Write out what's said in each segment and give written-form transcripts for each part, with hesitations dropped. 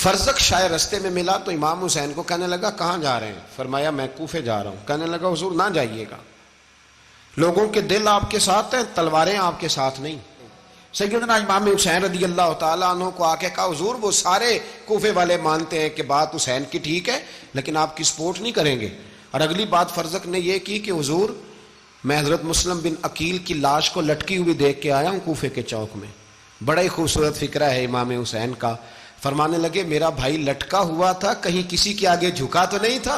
فرزق شاید رستے میں ملا تو امام حسین کو کہنے لگا کہاں جا رہے ہیں؟ فرمایا میں کوفے جا رہا ہوں۔ کہنے لگا حضور نہ جائیے گا، لوگوں کے دل آپ کے ساتھ ہیں، تلواریں آپ کے ساتھ نہیں۔ سیدنا امام حسین رضی اللہ تعالیٰ عنہ کو آ کے کہا حضور وہ سارے کوفے والے مانتے ہیں کہ بات حسین کی ٹھیک ہے لیکن آپ کی سپورٹ نہیں کریں گے۔ اور اگلی بات فرزق نے یہ کی کہ حضور میں حضرت مسلم بن عقیل کی لاش کو لٹکی ہوئی دیکھ کے آیا ہوں کوفے کے چوک میں، بڑا ہی خوبصورت فکرہ ہے امام حسین کا۔ فرمانے لگے میرا بھائی لٹکا ہوا تھا، کہیں کسی کے آگے جھکا تو نہیں تھا؟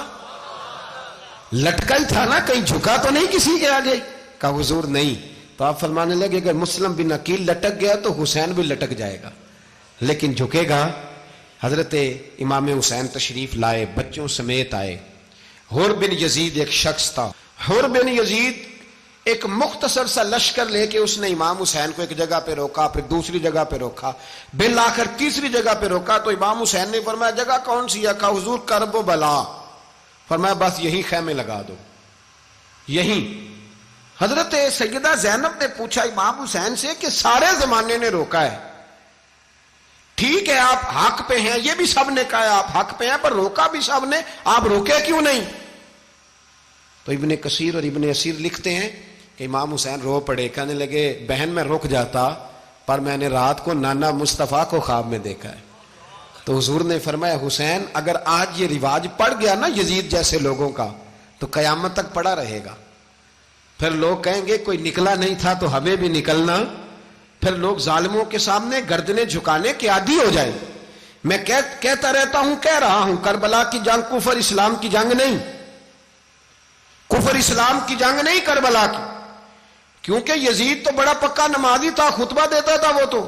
لٹکا ہی تھا نا، کہیں جھکا تو نہیں کسی کے آگے؟ کہا حضور نہیں۔ تو آپ فرمانے لگے اگر مسلم بن عقیل لٹک گیا تو حسین بھی لٹک جائے گا لیکن جھکے گا۔ حضرت امام حسین تشریف لائے، بچوں سمیت آئے۔ حر بن یزید ایک شخص تھا، حر بن یزید ایک مختصر سا لشکر لے کے اس نے امام حسین کو ایک جگہ پہ روکا، پھر دوسری جگہ پہ روکا، بالآخر تیسری جگہ پہ روکا تو امام حسین نے فرمایا جگہ کون سی ہے؟ کہا حضور کرب و بلا۔ فرمایا بس یہی خیمے لگا دو، یہی۔ حضرت سیدہ زینب نے پوچھا امام حسین سے کہ سارے زمانے نے روکا ہے، ٹھیک ہے آپ حق پہ ہیں، یہ بھی سب نے کہا ہے آپ حق پہ ہیں، پر روکا بھی سب نے، آپ روکے کیوں نہیں؟ تو ابن کثیر اور ابن اسیر لکھتے ہیں کہ امام حسین رو پڑے، کہنے لگے بہن میں رک جاتا پر میں نے رات کو نانا مصطفیٰ کو خواب میں دیکھا ہے۔ تو حضور نے فرمایا حسین اگر آج یہ رواج پڑ گیا نا یزید جیسے لوگوں کا تو قیامت تک پڑا رہے گا، پھر لوگ کہیں گے کوئی نکلا نہیں تھا تو ہمیں بھی نکلنا، پھر لوگ ظالموں کے سامنے گردنیں جھکانے کے عادی ہو جائیں۔ میں کہتا رہتا ہوں، کہہ رہا ہوں، کربلا کی جنگ کفر اسلام کی جنگ نہیں، کفر اسلام کی جنگ نہیں کربلا کی، کیونکہ یزید تو بڑا پکا نمازی تھا، خطبہ دیتا تھا وہ تو۔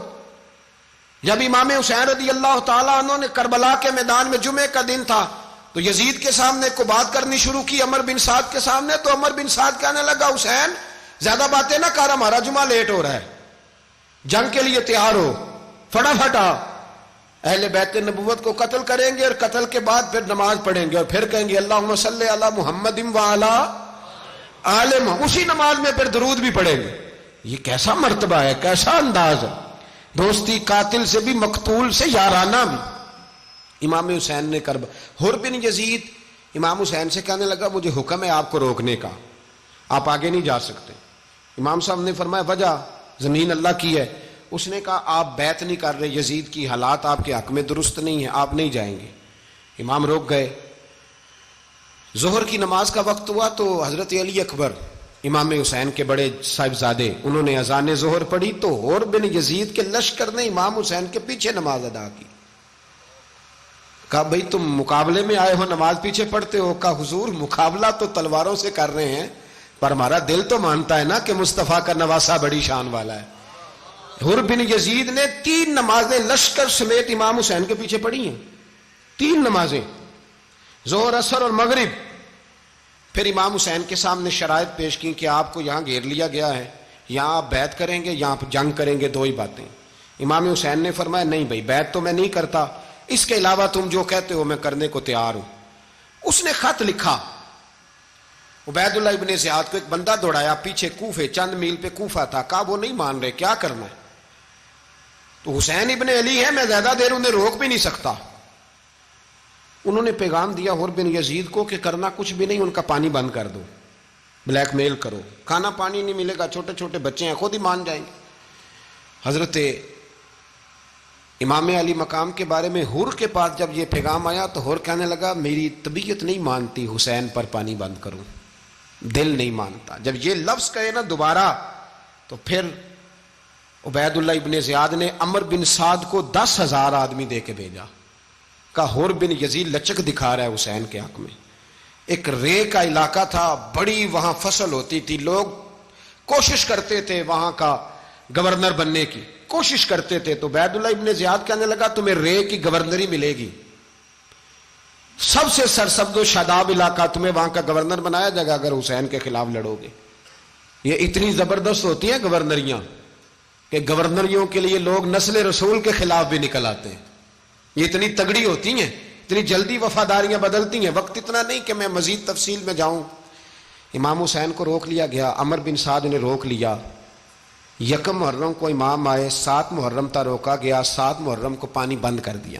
جب امام حسین رضی اللہ تعالیٰ عنہ نے کربلا کے میدان میں جمعے کا دن تھا تو یزید کے سامنے کو بات کرنی شروع کی عمر بن سعد کے سامنے، تو عمر بن سعد کہنے لگا حسین زیادہ باتیں نہ کر، ہمارا جمعہ لیٹ ہو رہا ہے، جنگ کے لیے تیار ہو، فٹافٹ آ۔ اہل بیت نبوت کو قتل کریں گے اور قتل کے بعد پھر نماز پڑھیں گے اور پھر کہیں گے اللہم صلی علی محمد وعلی آل محمد، اسی نماز میں پھر درود بھی پڑھیں گے۔ یہ کیسا مرتبہ ہے، کیسا انداز ہے، دوستی قاتل سے بھی مقتول سے یارانہ بھی۔ امام حسین نے حر بن یزید امام حسین سے کہنے لگا مجھے حکم ہے آپ کو روکنے کا، آپ آگے نہیں جا سکتے۔ امام صاحب نے فرمایا وجہ؟ زمین اللہ کی ہے۔ اس نے کہا آپ بیعت نہیں کر رہے، یزید کی حالات آپ کے حق میں درست نہیں ہیں، آپ نہیں جائیں گے۔ امام روک گئے۔ ظہر کی نماز کا وقت ہوا تو حضرت علی اکبر امام حسین کے بڑے صاحبزادے انہوں نے اذان ظہر پڑھی تو حر بن یزید کے لشکر نے امام حسین کے پیچھے نماز ادا کی۔ کہا بھئی تم مقابلے میں آئے ہو نماز پیچھے پڑھتے ہو؟ کہا حضور مقابلہ تو تلواروں سے کر رہے ہیں پر ہمارا دل تو مانتا ہے نا کہ مصطفیٰ کا نواسہ بڑی شان والا ہے۔ حر بن یزید نے 3 نمازیں لشکر سمیت امام حسین کے پیچھے پڑھی ہیں، 3 نمازیں، ظہر اثر اور مغرب۔ پھر امام حسین کے سامنے شرائط پیش کی کہ آپ کو یہاں گھیر لیا گیا ہے، یہاں آپ بیعت کریں گے، یہاں جنگ کریں گے، 2 ہی باتیں۔ امام حسین نے فرمایا نہیں بھائی بیعت تو میں نہیں کرتا، اس کے علاوہ تم جو کہتے ہو میں کرنے کو تیار ہوں۔ اس نے خط لکھا، عبید اللہ ابن زیاد کو ایک بندہ دوڑایا پیچھے، کوفے چند میل پہ کوفہ تھا، کہا وہ نہیں مان رہے، کیا کرنا ہے؟ تو حسین ابن علی ہے، میں زیادہ دیر انہیں روک بھی نہیں سکتا۔ انہوں نے پیغام دیا حر بن یزید کو کہ کرنا کچھ بھی نہیں، ان کا پانی بند کر دو، بلیک میل کرو، کھانا پانی نہیں ملے گا، چھوٹے چھوٹے بچے ہیں، خود ہی مان جائیں گے۔ حضرت امام علی مقام کے بارے میں حر کے پاس جب یہ پیغام آیا تو حر کہنے لگا میری طبیعت نہیں مانتی حسین پر پانی بند کروں، دل نہیں مانتا۔ جب یہ لفظ کہے نا دوبارہ تو پھر عبید اللہ ابن زیاد نے عمر بن سعد کو 10,000 آدمی دے کے بھیجا، کہا حر بن یزید لچک دکھا رہا ہے حسین کے حق میں۔ ایک رے کا علاقہ تھا، بڑی وہاں فصل ہوتی تھی، لوگ کوشش کرتے تھے وہاں کا گورنر بننے کی، کوشش کرتے تھے۔ تو عبید اللہ ابن زیاد کہنے لگا تمہیں رے کی گورنری ملے گی، سب سے سرسبز و شاداب علاقہ، تمہیں وہاں کا گورنر بنایا جائے گا اگر حسین کے خلاف لڑو گے۔ یہ اتنی زبردست ہوتی ہیں گورنریاں کہ گورنریوں کے لیے لوگ نسل رسول کے خلاف بھی نکل آتے ہیں، یہ اتنی تگڑی ہوتی ہیں، اتنی جلدی وفاداریاں بدلتی ہیں۔ وقت اتنا نہیں کہ میں مزید تفصیل میں جاؤں۔ امام حسین کو روک لیا گیا، عمر بن سعد نے روک لیا۔ 1 محرم کو امام آئے، 7 محرم تا روکا گیا، 7 محرم کو پانی بند کر دیا۔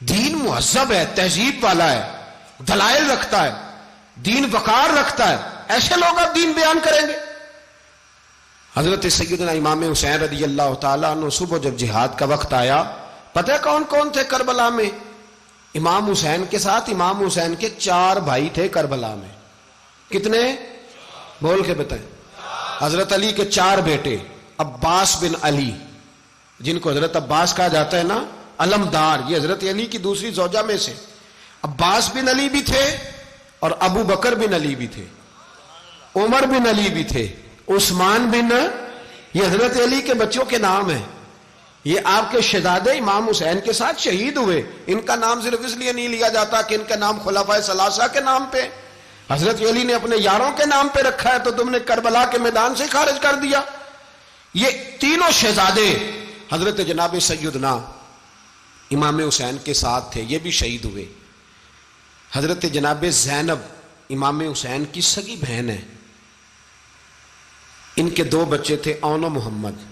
دین مہذب ہے، تہذیب والا ہے، دلائل رکھتا ہے، دین وقار رکھتا ہے، ایسے لوگ اب دین بیان کریں گے؟ حضرت سیدنا امام حسین رضی اللہ تعالیٰ عنہ صبح جب جہاد کا وقت آیا، پتہ ہے کون کون تھے کربلا میں؟ امام حسین کے ساتھ امام حسین کے 4 بھائی تھے کربلا میں۔ کتنے؟ بول کے بتائیں۔ حضرت علی کے 4 بیٹے، عباس بن علی، جن کو حضرت عباس کہا جاتا ہے نا، علمدار، یہ حضرت علی کی دوسری زوجہ میں سے عباس بن علی بھی تھے، اور ابو بکر بن علی بھی تھے، عمر بن علی بھی تھے، عثمان بن، یہ حضرت علی کے بچوں کے نام ہیں۔ یہ آپ کے شہزادے امام حسین کے ساتھ شہید ہوئے، ان کا نام صرف اس لیے نہیں لیا جاتا کہ ان کا نام خلفائے ثلاثہ کے نام پہ، حضرت علی نے اپنے یاروں کے نام پہ رکھا ہے تو تم نے کربلا کے میدان سے خارج کر دیا۔ یہ تینوں شہزادے حضرت جناب سیدنا امام حسین کے ساتھ تھے، یہ بھی شہید ہوئے۔ حضرت جناب زینب امام حسین کی سگی بہن ہے، ان کے 2 بچے تھے، اون و محمد۔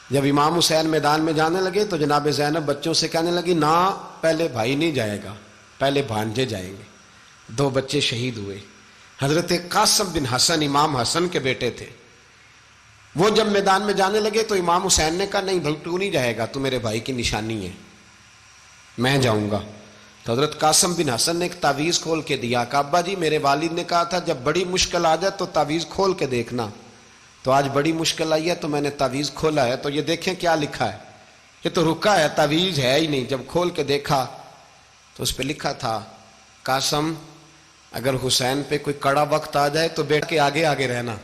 جب امام حسین میدان میں جانے لگے تو جناب زینب بچوں سے کہنے لگی، نہ پہلے بھائی نہیں جائے گا، پہلے بھانجے جائیں گے۔ 2 بچے شہید ہوئے۔ حضرت قاسم بن حسن امام حسن کے بیٹے تھے، وہ جب میدان میں جانے لگے تو امام حسین نے کہا، نہیں بھائی تو نہیں جائے گا، تو میرے بھائی کی نشانی ہے، میں جاؤں گا۔ تو حضرت قاسم بن حسن نے ایک تعویذ کھول کے دیا کہ ابا جی میرے والد نے کہا تھا جب بڑی مشکل آ جائے تو تعویذ کھول کے دیکھنا، تو آج بڑی مشکل آئی ہے تو میں نے تعویذ کھولا ہے، تو یہ دیکھیں کیا لکھا ہے، یہ تو رکا ہے، تعویذ ہے ہی نہیں۔ جب کھول کے دیکھا تو اس پہ لکھا تھا، قاسم اگر حسین پہ کوئی کڑا وقت آ جائے تو بیٹھ کے آگے آگے رہنا،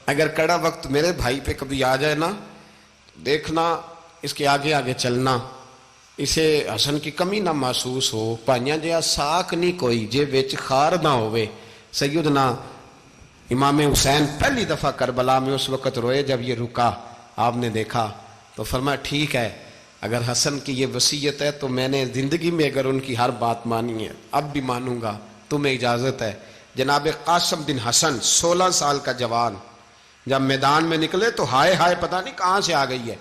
اگر کڑا وقت میرے بھائی پہ کبھی آ جائے نا، دیکھنا اس کے آگے آگے چلنا، اسے حسن کی کمی نہ محسوس ہو، پائیاں جہاں ساک نہیں کوئی جے وچ خار نہ ہوئے۔ سیدنا امام حسین پہلی دفعہ کربلا میں اس وقت روئے جب یہ رکا، آپ نے دیکھا تو فرمایا ٹھیک ہے، اگر حسن کی یہ وصیت ہے تو میں نے زندگی میں اگر ان کی ہر بات مانی ہے اب بھی مانوں گا، تمہیں اجازت ہے۔ جناب قاسم بن حسن 16 سال کا جوان جب میدان میں نکلے تو ہائے ہائے پتہ نہیں کہاں سے آ گئی ہے۔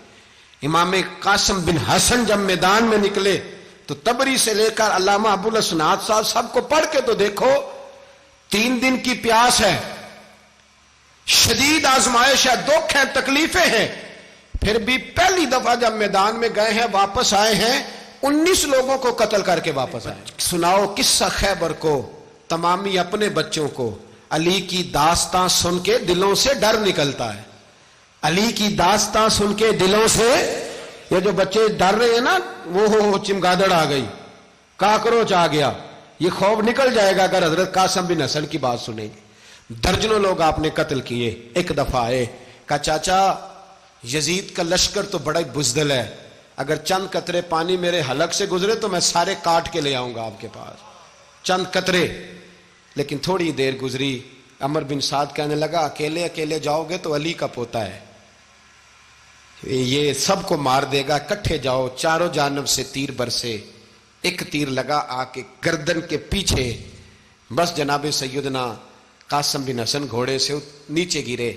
امام قاسم بن حسن جب میدان میں نکلے تو تبری سے لے کر علامہ ابو الاسناد صاحب سب کو پڑھ کے تو دیکھو، 3 دن کی پیاس ہے، شدید آزمائش ہے، دکھ ہے، تکلیفیں ہیں، پھر بھی پہلی دفعہ جب میدان میں گئے ہیں واپس آئے ہیں 19 لوگوں کو قتل کر کے واپس آئے۔ سناؤ قصہ خیبر کو تمامی اپنے بچوں کو، علی کی داستاں سن کے دلوں سے ڈر نکلتا ہے، علی کی داستاں سن کے دلوں سے، یہ جو بچے ڈر رہے ہیں نا، وہ چمگادڑ آ گئی، کاکروچ آ گیا، یہ خوف نکل جائے گا اگر حضرت قاسم بن حسن کی بات سنیں گے۔ درجنوں لوگ آپ نے قتل کیے۔ ایک دفعہ آئے، کہا چاچا یزید کا لشکر تو بڑا بزدل ہے، اگر چند قطرے پانی میرے حلق سے گزرے تو میں سارے کاٹ کے لے آؤں گا آپ کے پاس، چند قطرے۔ لیکن تھوڑی دیر گزری، عمر بن سعد کہنے لگا اکیلے اکیلے جاؤ گے تو علی کا پوتا ہے، یہ سب کو مار دے گا، کٹھے جاؤ۔ چاروں جانب سے تیر برسے، ایک تیر لگا آ کے گردن کے پیچھے، بس جناب سیدنا قاسم بن حسن گھوڑے سے نیچے گرے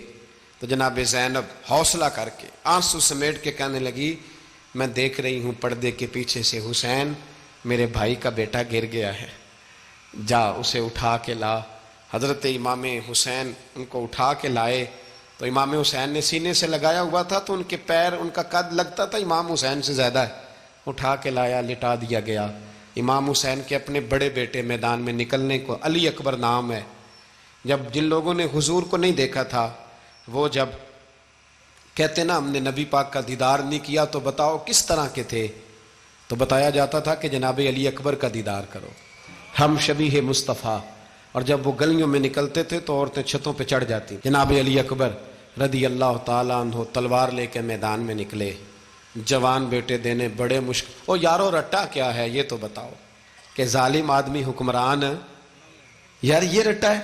تو جناب زینب حوصلہ کر کے آنسو سمیٹ کے کہنے لگی، میں دیکھ رہی ہوں پردے کے پیچھے سے حسین میرے بھائی کا بیٹا گر گیا ہے، جا اسے اٹھا کے لا۔ حضرت امام حسین ان کو اٹھا کے لائے تو امام حسین نے سینے سے لگایا ہوا تھا تو ان کے پیر، ان کا قد لگتا تھا امام حسین سے زیادہ ہے، اٹھا کے لایا، لٹا دیا گیا۔ امام حسین کے اپنے بڑے بیٹے میدان میں نکلنے کو، علی اکبر نام ہے، جب جن لوگوں نے حضور کو نہیں دیکھا تھا وہ جب کہتے نا ہم نے نبی پاک کا دیدار نہیں کیا تو بتاؤ کس طرح کے تھے، تو بتایا جاتا تھا کہ جناب علی اکبر کا دیدار کرو، ہم شبیہ مصطفیٰ۔ اور جب وہ گلیوں میں نکلتے تھے تو عورتیں چھتوں پہ چڑھ جاتی۔ جناب علی اکبر رضی اللہ تعالیٰ عنہ تلوار لے کے میدان میں نکلے، جوان بیٹے دینے بڑے مشکل۔ او یارو رٹا کیا ہے یہ تو بتاؤ، کہ ظالم آدمی حکمران، یار یہ رٹا ہے،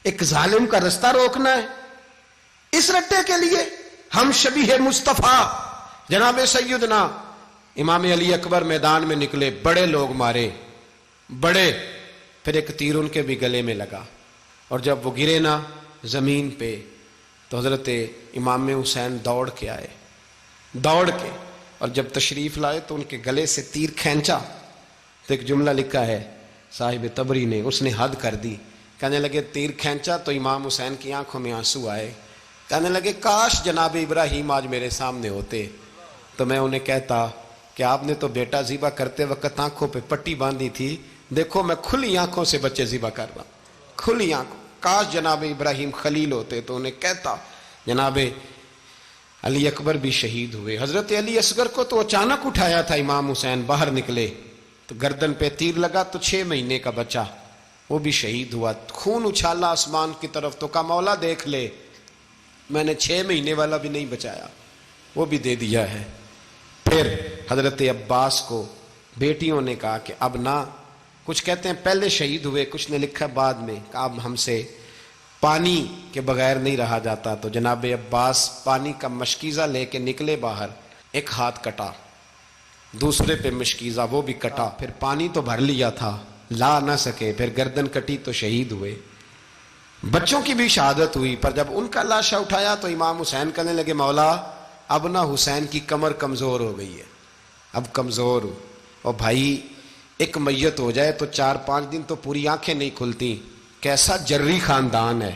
ایک ظالم کا رستہ روکنا ہے، اس رٹے کے لیے ہم شبیہ مصطفیٰ۔ جناب سیدنا امام علی اکبر میدان میں نکلے، بڑے لوگ مارے، بڑے، پھر ایک تیر ان کے بھی گلے میں لگا، اور جب وہ گرے نا زمین پہ تو حضرت امام حسین دوڑ کے آئے، دوڑ کے، اور جب تشریف لائے تو ان کے گلے سے تیر کھینچا تو ایک جملہ لکھا ہے صاحب تبری نے، اس نے حد کر دی. کہنے لگے تیر کھینچا تو امام حسین کی آنکھوں میں آنسو آئے. کہنے لگے کاش جناب ابراہیم آج میرے سامنے ہوتے تو میں انہیں کہتا کہ آپ نے تو بیٹا ذبح کرتے وقت آنکھوں پہ پٹی باندھی تھی، دیکھو میں کھلی آنکھوں سے بچے ذبح کر رہا ہوں، کھلی آنکھوں. کاش جناب ابراہیم خلیل ہوتے تو انہیں کہتا. جناب علی اکبر بھی شہید ہوئے. حضرت علی اصغر کو تو اچانک اٹھایا تھا امام حسین، باہر نکلے تو گردن پہ تیر لگا تو 6 مہینے کا بچہ وہ بھی شہید ہوا. خون اچھالا آسمان کی طرف تو کہا مولا دیکھ لے، میں نے 6 مہینے والا بھی نہیں بچایا، وہ بھی دے دیا ہے. پھر حضرت عباس کو بیٹیوں نے کہا کہ اب نہ، کچھ کہتے ہیں پہلے شہید ہوئے، کچھ نے لکھا بعد میں، کہ اب ہم سے پانی کے بغیر نہیں رہا جاتا. تو جناب عباس پانی کا مشکیزہ لے کے نکلے باہر، ایک ہاتھ کٹا، دوسرے پہ مشکیزہ وہ بھی کٹا، پھر پانی تو بھر لیا تھا لا نہ سکے، پھر گردن کٹی تو شہید ہوئے. بچوں کی بھی شہادت ہوئی، پر جب ان کا لاشا اٹھایا تو امام حسین کہنے لگے مولا اب نہ حسین کی کمر کمزور ہو گئی ہے، اب کمزور ہو. اور بھائی ایک میت ہو جائے تو 4-5 دن تو پوری آنکھیں نہیں کھلتی. کیسا جری خاندان ہے.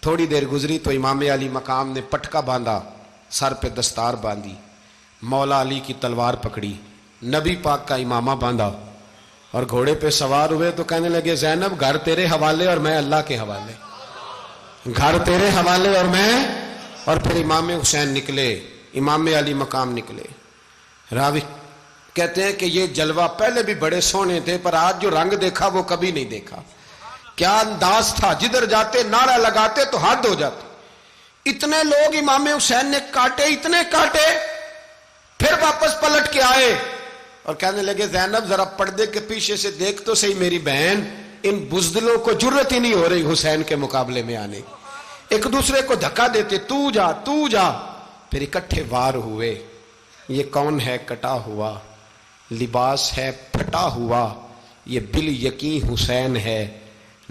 تھوڑی دیر گزری تو امام علی مقام نے پٹکا باندھا، سر پہ دستار باندھی، مولا علی کی تلوار پکڑی، نبی پاک کا امامہ باندھا اور گھوڑے پہ سوار ہوئے تو کہنے لگے زینب گھر تیرے حوالے اور میں اللہ کے حوالے، گھر تیرے حوالے اور میں. اور پھر امام حسین نکلے، امام علی مقام نکلے. راوی کہتے ہیں کہ یہ جلوہ پہلے بھی بڑے سونے تھے، پر آج جو رنگ دیکھا وہ کبھی نہیں دیکھا. کیا انداز تھا، جدھر جاتے نعرہ لگاتے تو حد ہو جاتے. اتنے لوگ امام حسین نے کاٹے، اتنے کاٹے، پھر واپس پلٹ کے آئے اور کہنے لگے زینب ذرا پردے کے پیچھے سے دیکھ تو صحیح میری بہن، ان بزدلوں کو جرت ہی نہیں ہو رہی حسین کے مقابلے میں آنے. ایک دوسرے کو دھکا دیتے، تو جا تو جا. پھر اکٹھے وار ہوئے. یہ کون ہے کٹا ہوا، لباس ہے پھٹا ہوا، یہ بال یقین حسین ہے،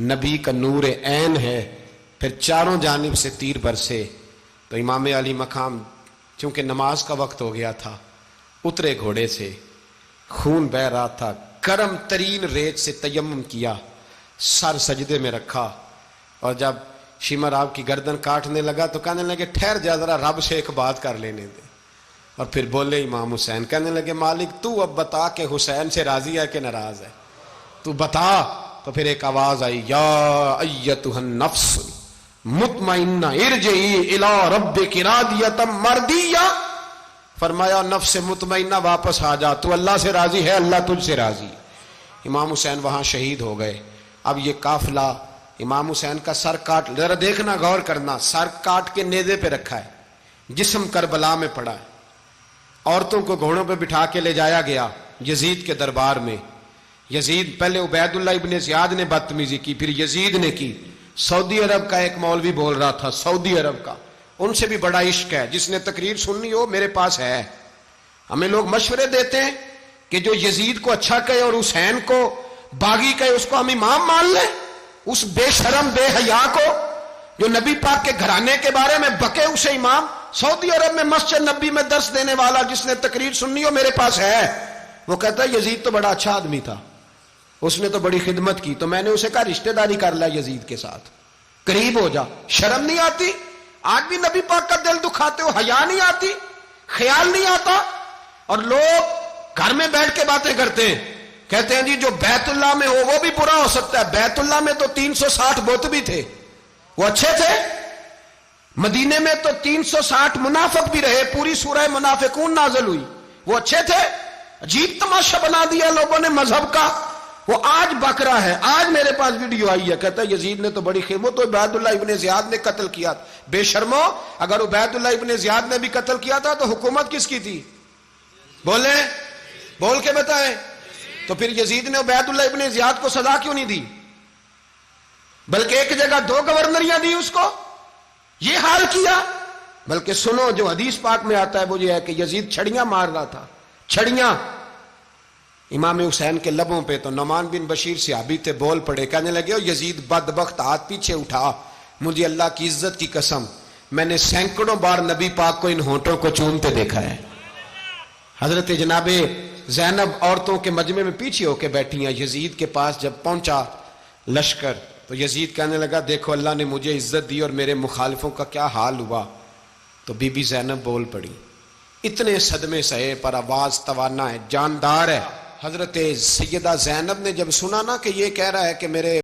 نبی کا نور عین ہے. پھر چاروں جانب سے تیر برسے تو امام علی مقام چونکہ نماز کا وقت ہو گیا تھا، اترے گھوڑے سے، خون بہ رہا تھا، گرم ترین ریت سے تیمم کیا، سر سجدے میں رکھا. اور جب شمر آپ کی گردن کاٹنے لگا تو کہنے لگے ٹھہر جا ذرا رب سے ایک بات کر لینے دے. اور پھر بولے امام حسین، کہنے لگے مالک تو اب بتا کہ حسین سے راضی ہے کہ ناراض ہے، تو بتا. تو پھر ایک آواز آئی، یا ایتھا النفس مطمئنہ ارجعی الی ربک راضیۃ مرضیہ. فرمایا نفس مطمئنہ واپس آ جا، تو اللہ سے راضی ہے، اللہ تجھ سے راضی. امام حسین وہاں شہید ہو گئے. اب یہ قافلہ امام حسین کا سر کاٹ، ذرا دیکھنا غور کرنا، سر کاٹ کے نیزے پہ رکھا ہے، جسم کربلا میں پڑا ہے. عورتوں کو گھوڑوں پہ بٹھا کے لے جایا گیا یزید کے دربار میں. یزید پہلے عبید اللہ ابن زیاد نے بدتمیزی کی، پھر یزید نے کی. سعودی عرب کا ایک مولوی بول رہا تھا، سعودی عرب کا، ان سے بھی بڑا عشق ہے، جس نے تقریر سننی ہو میرے پاس ہے. ہمیں لوگ مشورے دیتے ہیں کہ جو یزید کو اچھا کہے اور حسین کو باغی کہے اس کو ہم امام مان لیں. اس بے شرم بے حیا کو جو نبی پاک کے گھرانے کے بارے میں بکے اسے امام. سعودی عرب میں مسجد نبی میں درس دینے والا جس نے تقریر سننی ہو میرے پاس ہے. وہ کہتا ہے یزید تو بڑا اچھا آدمی تھا، اس نے تو بڑی خدمت کی. تو میں نے اسے کہا رشتہ داری کر لیا یزید کے ساتھ، قریب ہو جا. شرم نہیں آتی؟ آج بھی نبی پاک کا دل دکھاتے ہو، حیا نہیں آتی، خیال نہیں آتا. اور لوگ گھر میں بیٹھ کے باتیں کرتے ہیں، کہتے ہیں جی جو بیت اللہ میں ہو وہ بھی برا ہو سکتا ہے. بیت اللہ میں تو 360 بت بھی تھے، وہ اچھے تھے. مدینے میں تو 360 منافق بھی رہے، پوری سورہ منافقون نازل ہوئی، وہ اچھے تھے. عجیب تماشا بنا دیا لوگوں نے مذہب کا. وہ آج بک رہا ہے. آج میرے پاس ویڈیو آئی ہے، کہتا ہے یزید نے تو بڑی خدمت، تو عبید اللہ ابن زیاد نے قتل کیا. بے شرمو، اگر عبید اللہ ابن زیاد نے بھی قتل کیا تھا تو حکومت کس کی تھی؟ بولے، بول کے بتائیں. تو پھر یزید نے عبید اللہ ابن زیاد کو سزا کیوں نہیں دی، بلکہ ایک جگہ 2 گورنریاں دی اس کو؟ یہ حال کیا. بلکہ سنو جو حدیث پاک میں آتا ہے وہ یہ ہے کہ یزید چھڑیاں مار رہا تھا، چھڑیاں امام حسین کے لبوں پہ. تو نعمان بن بشیر صحابی تھے، بول پڑے، کہنے لگے یزید بدبخت ہاتھ پیچھے اٹھا، مجھے اللہ کی عزت کی قسم میں نے سینکڑوں بار نبی پاک کو ان ہونٹوں کو چومتے دیکھا ہے. حضرت جناب زینب عورتوں کے مجمع میں پیچھے ہو کے بیٹھی ہیں. یزید کے پاس جب پہنچا لشکر تو یزید کہنے لگا دیکھو اللہ نے مجھے عزت دی اور میرے مخالفوں کا کیا حال ہوا. تو بی بی زینب بول پڑی. اتنے صدمے سہے پر آواز توانا ہے، جاندار ہے. حضرت سیدہ زینب نے جب سنا نا کہ یہ کہہ رہا ہے کہ میرے